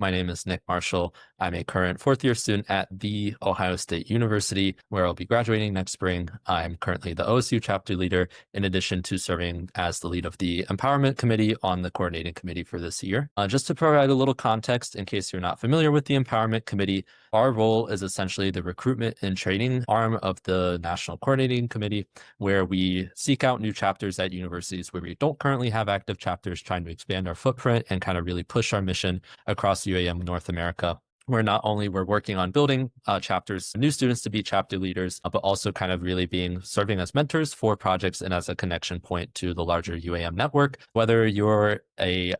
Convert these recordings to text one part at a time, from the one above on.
My name is Nick Marshall. I'm a current fourth year student at The Ohio State University, where I'll be graduating next spring. I'm currently the OSU chapter leader, in addition to serving as the lead of the Empowerment Committee on the coordinating committee for this year. Just to provide a little context, in case you're not familiar with the Empowerment Committee, our role is essentially the recruitment and training arm of the National Coordinating Committee, where we seek out new chapters at universities where we don't currently have active chapters, trying to expand our footprint and kind of really push our mission across UAM North America, where not only we're working on building chapters, new students to be chapter leaders, but also kind of really serving as mentors for projects and as a connection point to the larger UAM network. Whether you're a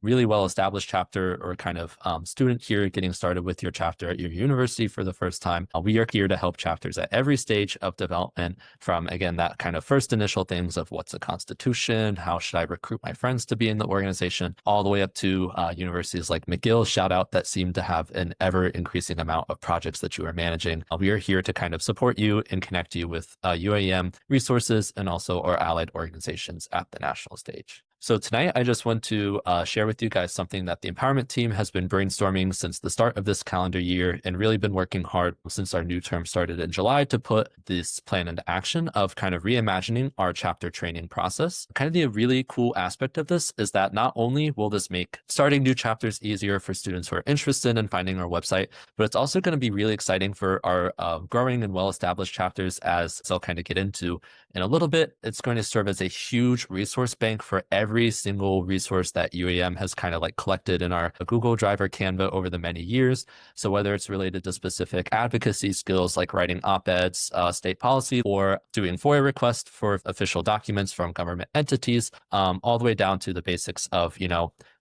really well-established chapter or kind of student here getting started with your chapter at your university for the first time, we are here to help chapters at every stage of development, from, again, that kind of first initial things of what's a constitution, how should I recruit my friends to be in the organization, all the way up to universities like McGill, shout out, that seem to have an ever increasing amount of projects that you are managing. We are here to kind of support you and connect you with UAM resources and also our allied organizations at the national stage. So tonight, I just want to share with you guys something that the empowerment team has been brainstorming since the start of this calendar year, and really been working hard since our new term started in July to put this plan into action of kind of reimagining our chapter training process. Kind of the really cool aspect of this is that not only will this make starting new chapters easier for students who are interested in finding our website, but it's also going to be really exciting for our growing and well-established chapters, as I'll kind of get into in a little bit. It's going to serve as a huge resource bank for every single resource that UAM has kind of like collected in our Google Drive or Canva over the many years. So whether it's related to specific advocacy skills like writing op-eds, state policy, or doing FOIA requests for official documents from government entities, all the way down to the basics of,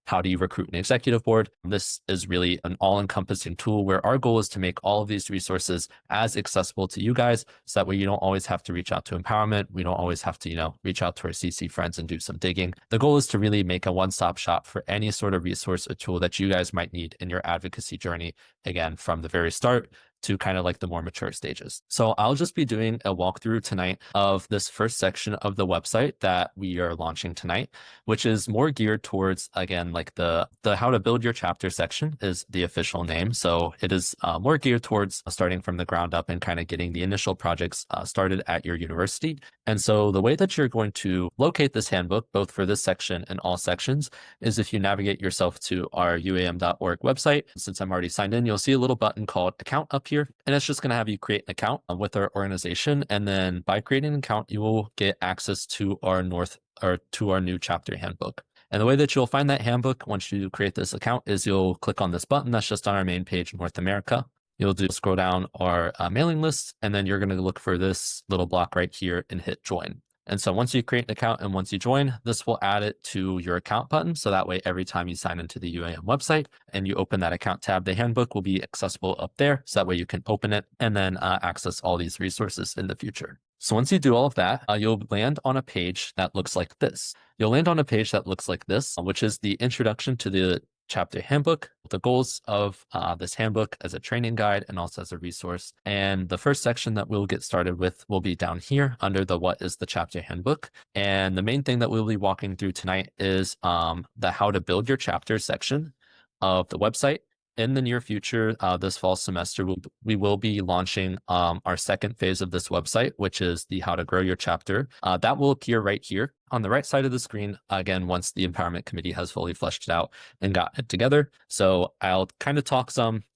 how do you recruit an executive board? This is really an all-encompassing tool where our goal is to make all of these resources as accessible to you guys, so that way you don't always have to reach out to empowerment. We don't always have to, reach out to our CC friends and do some digging. The goal is to really make a one-stop shop for any sort of resource or tool that you guys might need in your advocacy journey, again, from the very start to kind of like the more mature stages. So I'll just be doing a walkthrough tonight of this first section of the website that we are launching tonight, which is more geared towards, again, like the how to build your chapter section is the official name. So it is more geared towards starting from the ground up and kind of getting the initial projects started at your university. And so the way that you're going to locate this handbook, both for this section and all sections, is if you navigate yourself to our uam.org website. Since I'm already signed in, you'll see a little button called Account up here, and it's just going to have you create an account with our organization. And then by creating an account, you will get access to our new chapter handbook. And the way that you'll find that handbook once you create this account is you'll click on this button that's just on our main page, North America. You'll scroll down our mailing list, and then you're going to look for this little block right here and hit join. And so once you create an account and once you join, this will add it to your account button. So that way, every time you sign into the UAM website and you open that account tab, the handbook will be accessible up there. So that way you can open it and then access all these resources in the future. So once you do all of that, you'll land on a page that looks like this. Which is the introduction to the chapter handbook, the goals of this handbook as a training guide and also as a resource. And the first section that we'll get started with will be down here under the what is the chapter handbook. And the main thing that we'll be walking through tonight is the how to build your chapter section of the website. In the near future, this fall semester, we will be launching our second phase of this website, which is the how to grow your chapter. That will appear right here on the right side of the screen, again, once the empowerment committee has fully fleshed it out and got it together. So I'll kind of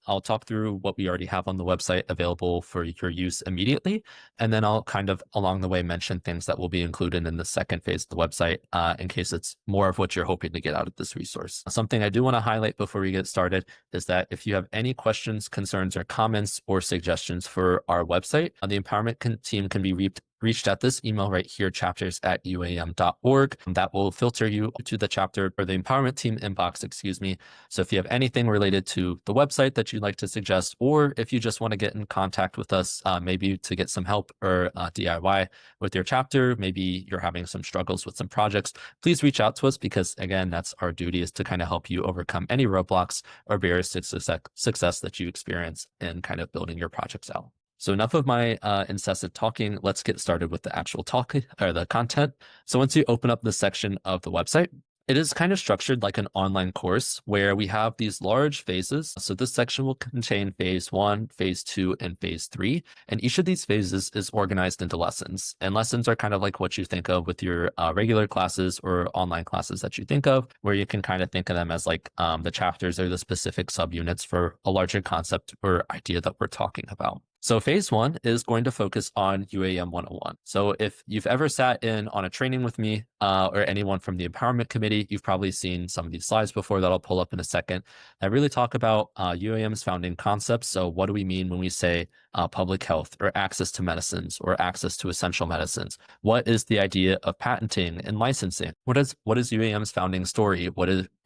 I'll talk through what we already have on the website available for your use immediately. And then I'll kind of along the way mention things that will be included in the second phase of the website in case it's more of what you're hoping to get out of this resource. Something I do want to highlight before we get started is that if you have any questions, concerns, or comments or suggestions for our website, the empowerment team can be reached at this email right here, chapters@uam.org. That will filter you to the chapter or the empowerment team inbox, So if you have anything related to the website that you'd like to suggest, or if you just want to get in contact with us, maybe to get some help or DIY with your chapter, maybe you're having some struggles with some projects, please reach out to us, because again, that's our duty, is to kind of help you overcome any roadblocks or barriers to success that you experience in kind of building your projects out. So enough of my incessant talking. Let's get started with the actual talk or the content. So once you open up this section of the website, It is kind of structured like an online course where we have these large phases. So this section will contain phase one, phase two, and phase three. And each of these phases is organized into lessons. And lessons are kind of like what you think of with your regular classes or online classes that you think of, where you can kind of think of them as like the chapters or the specific subunits for a larger concept or idea that we're talking about. So phase one is going to focus on UAM 101. So if you've ever sat in on a training with me or anyone from the empowerment committee, you've probably seen some of these slides before that I'll pull up in a second. I really talk about UAM's founding concepts. So what do we mean when we say public health or access to medicines or access to essential medicines? What is the idea of patenting and licensing? What is UAM's founding story?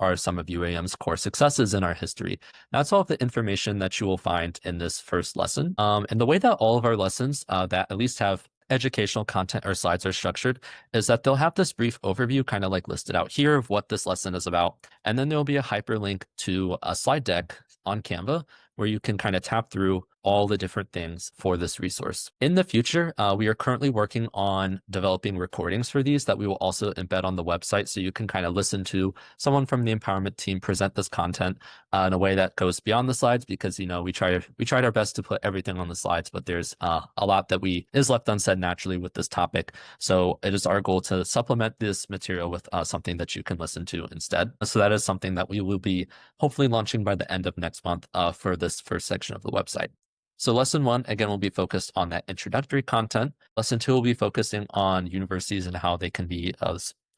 Are some of UAM's core successes in our history? That's all the information that you will find in this first lesson. And the way that all of our lessons that at least have educational content or slides are structured is that they'll have this brief overview kind of like listed out here of what this lesson is about. And then there'll be a hyperlink to a slide deck on Canva where you can kind of tap through all the different things for this resource. In the future, we are currently working on developing recordings for these that we will also embed on the website so you can kind of listen to someone from the empowerment team present this content in a way that goes beyond the slides because, you know, we tried our best to put everything on the slides, but there's a lot that is left unsaid naturally with this topic. So it is our goal to supplement this material with something that you can listen to instead. So that is something that we will be hopefully launching by the end of next month for this first section of the website. So lesson one, again, will be focused on that introductory content. Lesson two will be focusing on universities and how they can be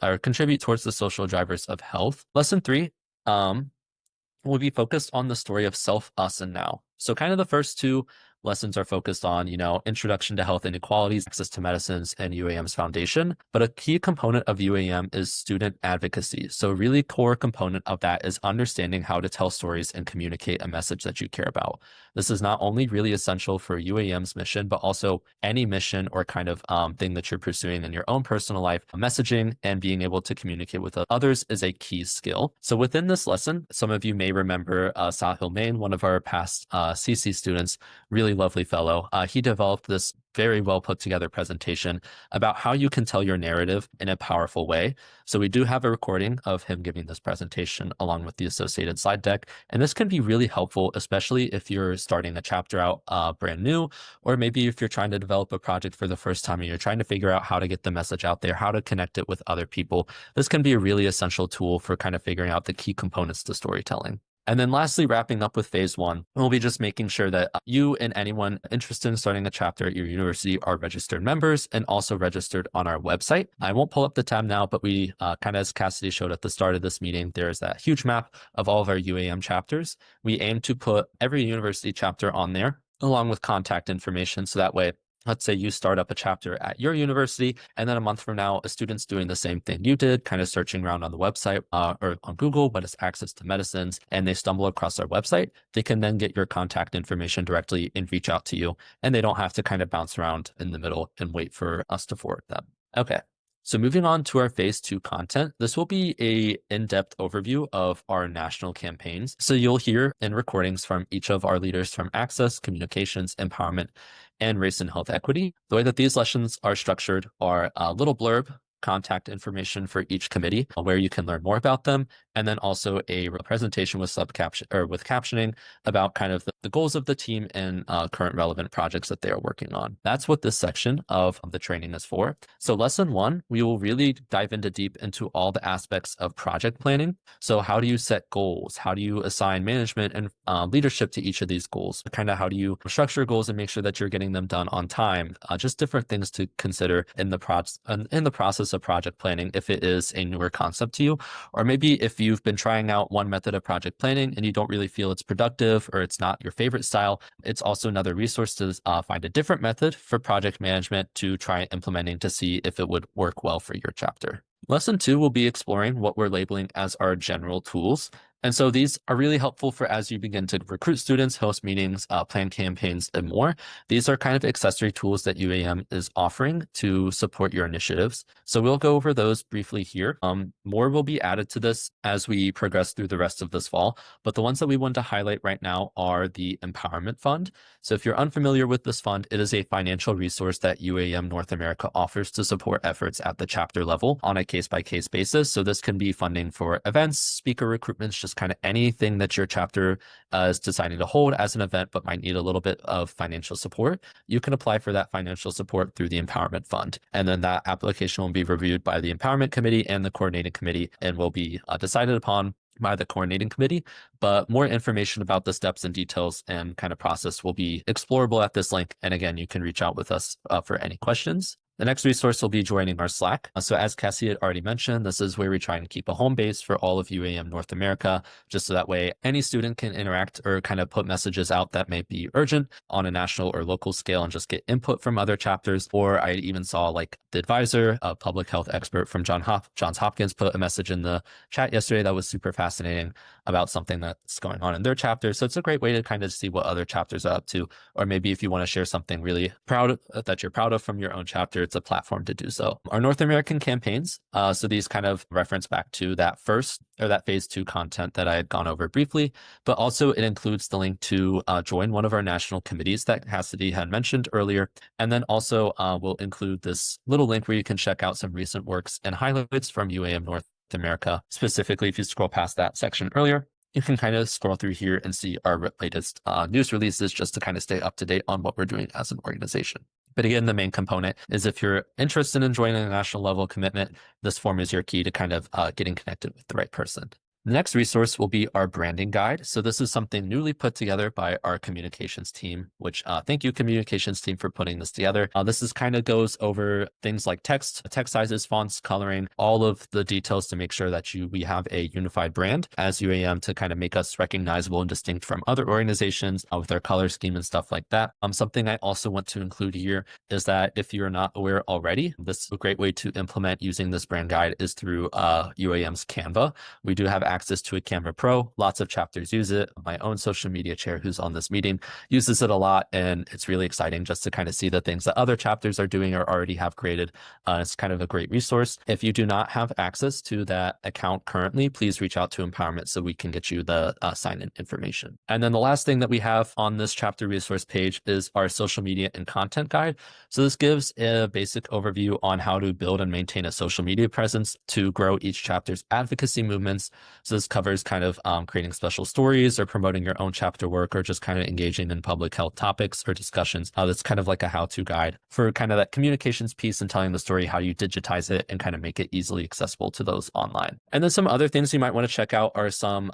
or contribute towards the social drivers of health. Lesson three will be focused on the story of self, us, and now. So kind of the first two lessons are focused on, you know, introduction to health inequalities, access to medicines, and UAM's foundation. But a key component of UAM is student advocacy. So a really core component of that is understanding how to tell stories and communicate a message that you care about. This is not only really essential for UAM's mission, but also any mission or kind of thing that you're pursuing in your own personal life. Messaging and being able to communicate with others is a key skill. So within this lesson, some of you may remember Sahil Main, one of our past CC students, really lovely fellow. He developed this very well put together presentation about how you can tell your narrative in a powerful way. So we do have a recording of him giving this presentation along with the associated slide deck. And this can be really helpful, especially if you're starting a chapter out brand new, or maybe if you're trying to develop a project for the first time and you're trying to figure out how to get the message out there, how to connect it with other people. This can be a really essential tool for kind of figuring out the key components to storytelling. And then lastly, wrapping up with phase one, we'll be just making sure that you and anyone interested in starting a chapter at your university are registered members and also registered on our website. I won't pull up the tab now, but we kind of, as Cassidy showed at the start of this meeting, there's that huge map of all of our UAM chapters. We aim to put every university chapter on there along with contact information. So that way, let's say you start up a chapter at your university, and then a month from now, a student's doing the same thing you did, kind of searching around on the website or on Google, what is access to medicines, and they stumble across our website. They can then get your contact information directly and reach out to you, and they don't have to kind of bounce around in the middle and wait for us to forward them. Okay. So moving on to our phase two content, this will be a in-depth overview of our national campaigns. So you'll hear in recordings from each of our leaders from access, communications, empowerment, and race and health equity. The way that these lessons are structured are a little blurb, contact information for each committee where you can learn more about them, and then also a presentation with captioning about kind of the goals of the team and current relevant projects that they are working on. That's what this section of the training is for. So lesson one, we will really dive into deep into all the aspects of project planning. So how do you set goals? How do you assign management and leadership to each of these goals? Kind of how do you structure goals and make sure that you're getting them done on time? Just different things to consider in the process of project planning if it is a newer concept to you, or maybe if you've been trying out one method of project planning and you don't really feel it's productive or it's not your favorite style, it's also another resource to find a different method for project management to try implementing to see if it would work well for your chapter. Lesson two will be exploring what we're labeling as our general tools. And so these are really helpful for as you begin to recruit students, host meetings, plan campaigns, and more. These are kind of accessory tools that UAM is offering to support your initiatives. So we'll go over those briefly here. More will be added to this as we progress through the rest of this fall, but the ones that we want to highlight right now are the Empowerment Fund. So if you're unfamiliar with this fund, it is a financial resource that UAM North America offers to support efforts at the chapter level on a case-by-case basis. So this can be funding for events, speaker recruitments, just kind of anything that your chapter is deciding to hold as an event, but might need a little bit of financial support. You can apply for that financial support through the Empowerment Fund. And then that application will be reviewed by the Empowerment Committee and the Coordinating Committee and will be decided upon by the coordinating committee, but more information about the steps and details and kind of process will be explorable at this link. And again, you can reach out with us for any questions. The next resource will be joining our Slack. So as Cassie had already mentioned, this is where we try and keep a home base for all of UAM North America, just so that way any student can interact or kind of put messages out that may be urgent on a national or local scale and just get input from other chapters. Or I even saw like the advisor, a public health expert from Johns Hopkins, put a message in the chat yesterday that was super fascinating about something that's going on in their chapter. So it's a great way to kind of see what other chapters are up to, or maybe if you want to share something really proud that you're proud of from your own chapter, it's a platform to do so. Our North American campaigns, so these kind of reference back to that phase 2 content that I had gone over briefly, but also it includes the link to join one of our national committees that Cassidy had mentioned earlier. And then also we'll include this little link where you can check out some recent works and highlights from UAM North America. Specifically, if you scroll past that section earlier, you can kind of scroll through here and see our latest news releases just to kind of stay up to date on what we're doing as an organization. But again, the main component is if you're interested in joining a national level commitment, this form is your key to kind of getting connected with the right person. The next resource will be our branding guide. So this is something newly put together by our communications team, which thank you communications team for putting this together. This is kind of goes over things like text sizes, fonts, coloring, all of the details to make sure that we have a unified brand as UAM to kind of make us recognizable and distinct from other organizations with our color scheme and stuff like that. Something I also want to include here is that if you're not aware already, this is a great way to implement using this brand guide is through UAM's Canva. We do have access to a Canva Pro. Lots of chapters use it. My own social media chair who's on this meeting uses it a lot, and it's really exciting just to kind of see the things that other chapters are doing or already have created. It's kind of a great resource. If you do not have access to that account currently, please reach out to Empowerment so we can get you the sign-in information. And then the last thing that we have on this chapter resource page is our social media and content guide. So this gives a basic overview on how to build and maintain a social media presence to grow each chapter's advocacy movements. So this covers kind of creating special stories or promoting your own chapter work or just kind of engaging in public health topics or discussions. That's kind of like a how-to guide for kind of that communications piece and telling the story, how you digitize it and kind of make it easily accessible to those online. And then some other things you might want to check out are some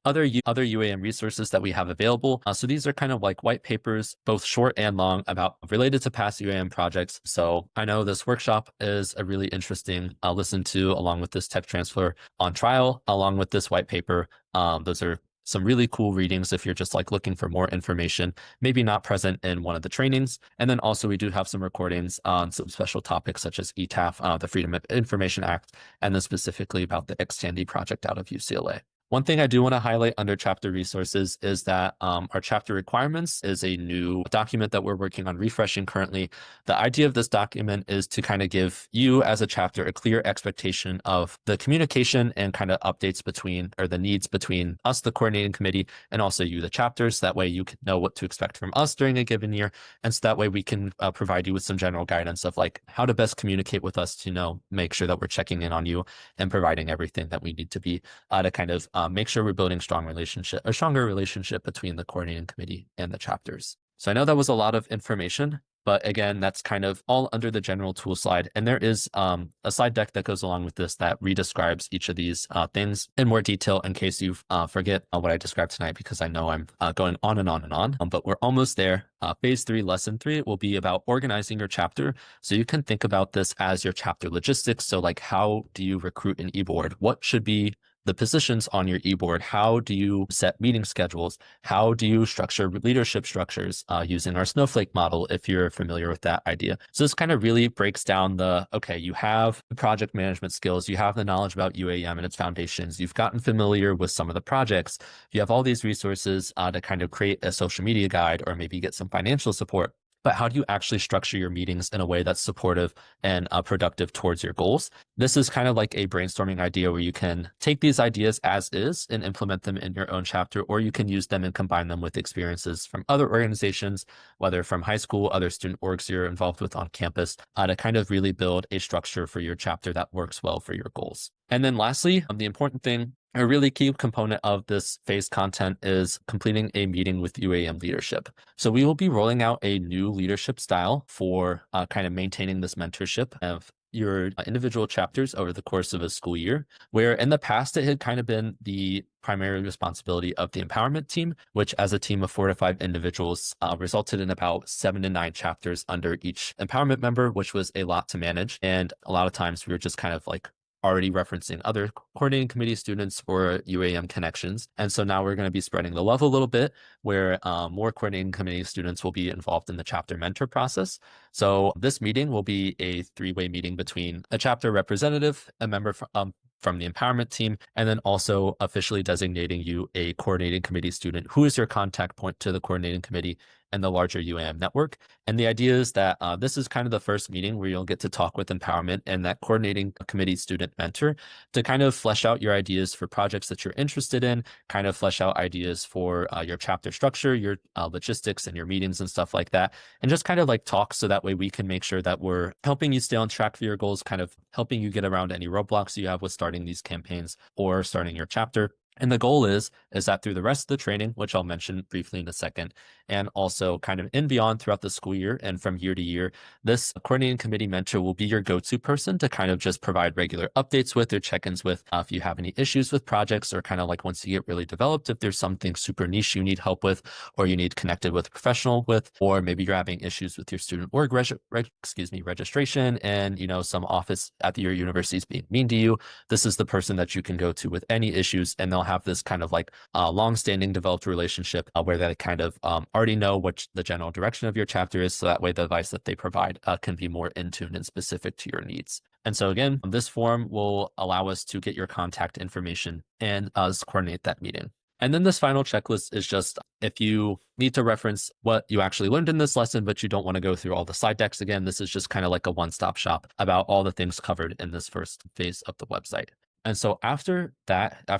other UAM resources that we have available. So these are kind of like white papers, both short and long, about related to past UAM projects. So I know this workshop is a really interesting listen to, along with this tech transfer on trial, along with this white paper. Those are some really cool readings if you're just like looking for more information, maybe not present in one of the trainings. And then also we do have some recordings on some special topics such as ETAF, the Freedom of Information Act, and then specifically about the Extandi project out of UCLA. One thing I do want to highlight under chapter resources is that our chapter requirements is a new document that we're working on refreshing currently. The idea of this document is to kind of give you as a chapter a clear expectation of the communication and kind of updates between, or the needs between us, the coordinating committee, and also you, the chapters. That way you can know what to expect from us during a given year. And so that way we can provide you with some general guidance of like how to best communicate with us to make sure that we're checking in on you and providing everything that we need to be to kind of make sure we're building a stronger relationship between the coordinating committee and the chapters. So I know that was a lot of information, but again, that's kind of all under the general tool slide. And there is a slide deck that goes along with this that redescribes each of these things in more detail in case you forget what I described tonight, because I know I'm going on and on and on, but we're almost there. Phase 3, lesson 3 will be about organizing your chapter. So you can think about this as your chapter logistics. So like, how do you recruit an e-board? What should be the positions on your e-board? How do you set meeting schedules? How do you structure leadership structures using our Snowflake model, if you're familiar with that idea? So this kind of really breaks down okay, you have the project management skills, you have the knowledge about UAM and its foundations, you've gotten familiar with some of the projects, you have all these resources to kind of create a social media guide or maybe get some financial support. But how do you actually structure your meetings in a way that's supportive and productive towards your goals? This is kind of like a brainstorming idea where you can take these ideas as is and implement them in your own chapter, or you can use them and combine them with experiences from other organizations, whether from high school, other student orgs you're involved with on campus, to kind of really build a structure for your chapter that works well for your goals. And then lastly, the important thing, a really key component of this phase content, is completing a meeting with UAM leadership. So we will be rolling out a new leadership style for kind of maintaining this mentorship of your individual chapters over the course of a school year, where in the past it had kind of been the primary responsibility of the empowerment team, which as a team of 4 to 5 individuals resulted in about 7 to 9 chapters under each empowerment member, which was a lot to manage. And a lot of times we were just kind of like already referencing other coordinating committee students or UAM connections. And so now we're going to be spreading the love a little bit, where more coordinating committee students will be involved in the chapter mentor process. So this meeting will be a 3-way meeting between a chapter representative, a member from the empowerment team, and then also officially designating you a coordinating committee student who is your contact point to the coordinating committee and the larger UAM network. And the idea is that this is kind of the first meeting where you'll get to talk with empowerment and that coordinating committee student mentor to kind of flesh out your ideas for projects that you're interested in, kind of flesh out ideas for your chapter structure, your logistics and your meetings and stuff like that, and just kind of like talk so that way we can make sure that we're helping you stay on track for your goals, kind of helping you get around any roadblocks you have with starting these campaigns or starting your chapter. And the goal is that through the rest of the training, which I'll mention briefly in a second, and also kind of in beyond throughout the school year and from year to year, this coordinating committee mentor will be your go-to person to kind of just provide regular updates with or check-ins with if you have any issues with projects, or kind of like once you get really developed, if there's something super niche you need help with, or you need connected with a professional with, or maybe you're having issues with your student org registration, and some office at your university is being mean to you. This is the person that you can go to with any issues, and they'll have this kind of like long-standing developed relationship where they kind of already know what the general direction of your chapter is, so that way the advice that they provide can be more in tune and specific to your needs. And so again, this form will allow us to get your contact information and us coordinate that meeting. And then this final checklist is just if you need to reference what you actually learned in this lesson, but you don't want to go through all the slide decks again, this is just kind of like a one-stop shop about all the things covered in this first phase of the website. And so after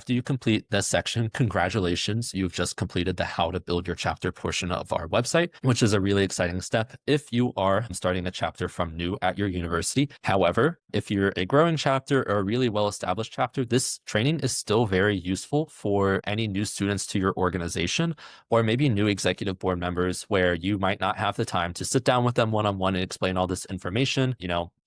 you complete this section, congratulations, you've just completed the how to build your chapter portion of our website, which is a really exciting step if you are starting a chapter from new at your university. However, if you're a growing chapter or a really well-established chapter, this training is still very useful for any new students to your organization, or maybe new executive board members where you might not have the time to sit down with them one-on-one and explain all this information,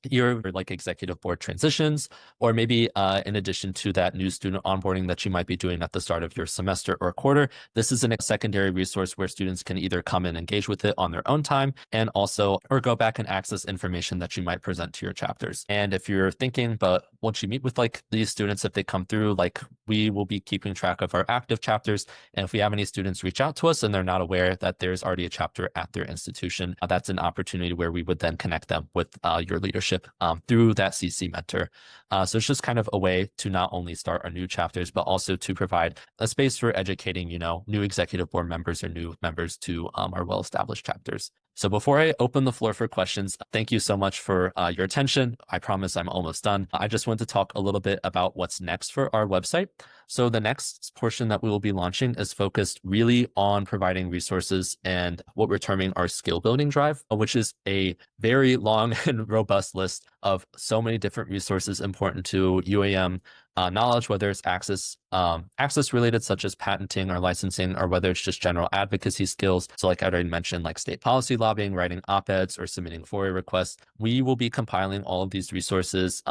your like executive board transitions, or maybe in addition to that new student onboarding that you might be doing at the start of your semester or quarter, this is a secondary resource where students can either come and engage with it on their own time, and also or go back and access information that you might present to your chapters. And if you're thinking, but once you meet with like these students, if they come through, like we will be keeping track of our active chapters, and if we have any students reach out to us and they're not aware that there's already a chapter at their institution, that's an opportunity where we would then connect them with your leadership through that CC mentor. So it's just kind of a way to not only start our new chapters, but also to provide a space for educating, new executive board members or new members to our well-established chapters. So before I open the floor for questions, thank you so much for your attention. I promise I'm almost done. I just want to talk a little bit about what's next for our website. So the next portion that we will be launching is focused really on providing resources and what we're terming our skill building drive, which is a very long and robust list of so many different resources important to UAM knowledge, whether it's access related, such as patenting or licensing, or whether it's just general advocacy skills. So like I already mentioned, like state policy lobbying, writing op-eds, or submitting FOIA requests. We will be compiling all of these resources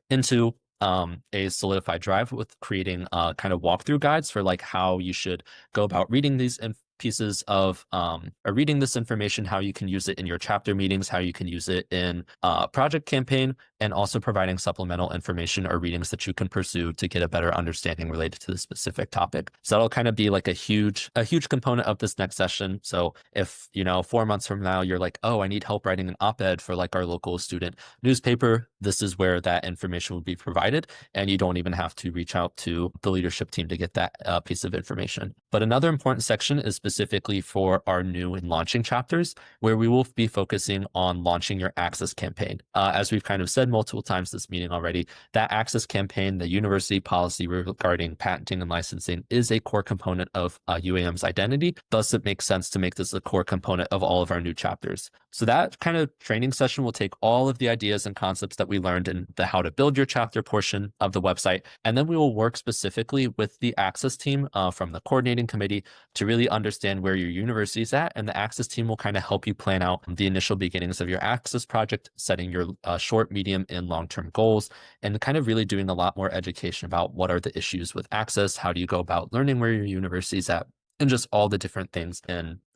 into a solidified drive with creating kind of walkthrough guides for like how you should go about reading these pieces of or reading this information, how you can use it in your chapter meetings, how you can use it in a project campaign, and also providing supplemental information or readings that you can pursue to get a better understanding related to the specific topic. So that'll kind of be like a huge component of this next session. So if, 4 months from now, you're like, oh, I need help writing an op-ed for like our local student newspaper, this is where that information will be provided. And you don't even have to reach out to the leadership team to get that piece of information. But another important section is specifically for our new and launching chapters, where we will be focusing on launching your access campaign. As we've kind of said multiple times this meeting already, that access campaign, the university policy regarding patenting and licensing, is a core component of UAM's identity. Thus, it makes sense to make this a core component of all of our new chapters. So that kind of training session will take all of the ideas and concepts that we learned in the how to build your chapter portion of the website, and then we will work specifically with the access team from the coordinating committee to really understand where your university is at, and the access team will kind of help you plan out the initial beginnings of your access project, setting your short, medium, and long-term goals, and kind of really doing a lot more education about what are the issues with access, how do you go about learning where your university is at, and just all the different things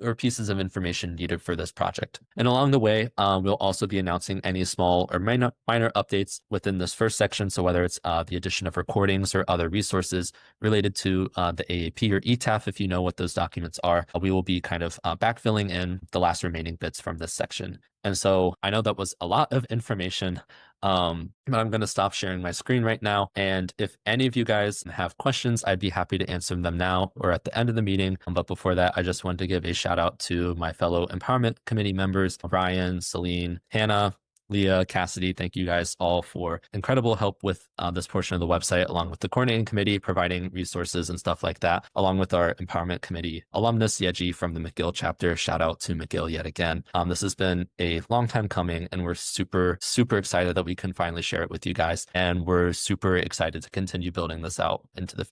or pieces of information needed for this project. And along the way, we'll also be announcing any small or minor updates within this first section. So whether it's the addition of recordings or other resources related to the AAP or ETAF, if you know what those documents are, we will be kind of backfilling in the last remaining bits from this section. And so I know that was a lot of information, but I'm going to stop sharing my screen right now. And if any of you guys have questions, I'd be happy to answer them now or at the end of the meeting. But before that, I just wanted to give a shout out to my fellow Empowerment Committee members, Ryan, Celine, Hannah, Leah, Cassidy. Thank you guys all for incredible help with this portion of the website, along with the coordinating committee, providing resources and stuff like that, along with our Empowerment Committee alumnus, Yeji, from the McGill chapter. Shout out to McGill yet again. This has been a long time coming, and we're super, super excited that we can finally share it with you guys. And we're super excited to continue building this out into the